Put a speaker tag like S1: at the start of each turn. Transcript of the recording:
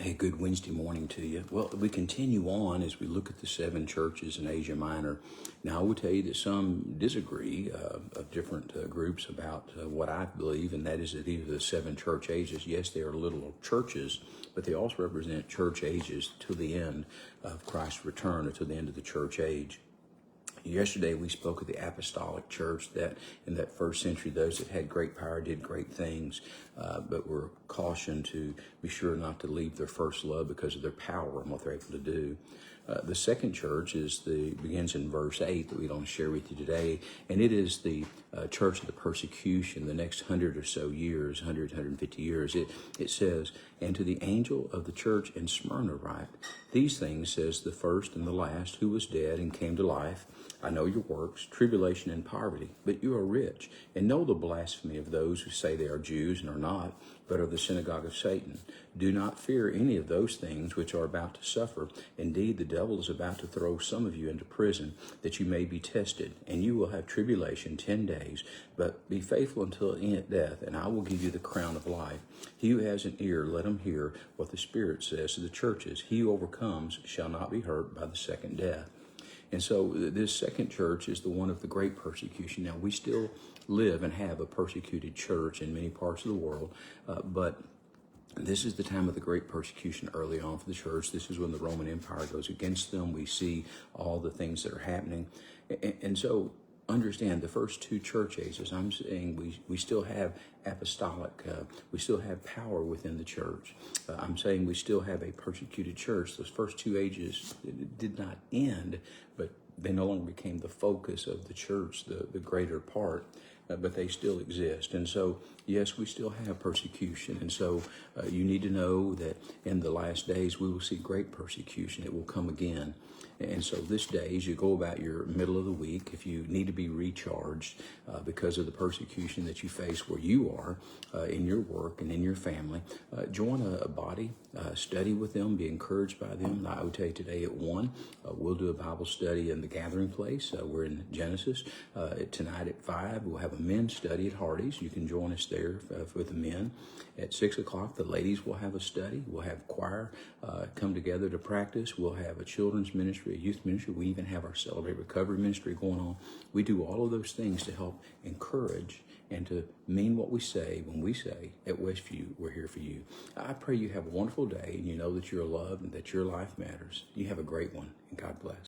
S1: Hey, good Wednesday morning to you. Well, we continue on as we look at the 7 churches in Asia Minor. Now, I will tell you that some disagree of different groups about what I believe, and that is that these are the 7 church ages. Yes, they are little churches, but they also represent church ages to the end of Christ's return or to the end of the church age. Yesterday, we spoke of the apostolic church, that in that first century, those that had great power did great things, but were cautioned to be sure not to leave their first love because of their power and what they're able to do. The second church begins in verse 8 that we don't share with you today, and it is the church of the persecution, the next 100 or so years, 150 years. It says, "And to the angel of the church in Smyrna write, these things says the first and the last, who was dead and came to life. I know your works, tribulation and poverty, but you are rich, and know the blasphemy of those who say they are Jews and are not, but are the synagogue of Satan. Do not fear any of those things which are about to suffer. Indeed, the devil is about to throw some of you into prison, that you may be tested, and you will have tribulation 10 days. But be faithful until death, and I will give you the crown of life. He who has an ear, let him hear what the Spirit says to the churches. He who overcomes shall not be hurt by the second death." And so this second church is the one of the great persecution. Now, we still live and have a persecuted church in many parts of the world, but this is the time of the great persecution early on for the church. This is when the Roman Empire goes against them. We see all the things that are happening. And so understand the first 2 church ages, I'm saying we still have apostolic, we still have power within the church. I'm saying we still have a persecuted church. Those first 2 ages did not end, but they no longer became the focus of the church, the greater part, but they still exist. And so, yes, we still have persecution. And so you need to know that in the last days, we will see great persecution. It will come again. And so this day, as you go about your middle of the week, if you need to be recharged because of the persecution that you face where you are in your work and in your family, join a body, study with them, be encouraged by them. I would tell you today at 1, we'll do a Bible study in the gathering place. We're in Genesis. Tonight at 5, we'll have a men's study at Hardy's. You can join us there for the men. At 6 o'clock, the ladies will have a study. We'll have choir come together to practice. We'll have a children's ministry, a youth ministry. We even have our Celebrate Recovery ministry going on. We do all of those things to help encourage and to mean what we say when we say at Westview, we're here for you. I pray you have a wonderful day and you know that you're loved and that your life matters. You have a great one, and God bless.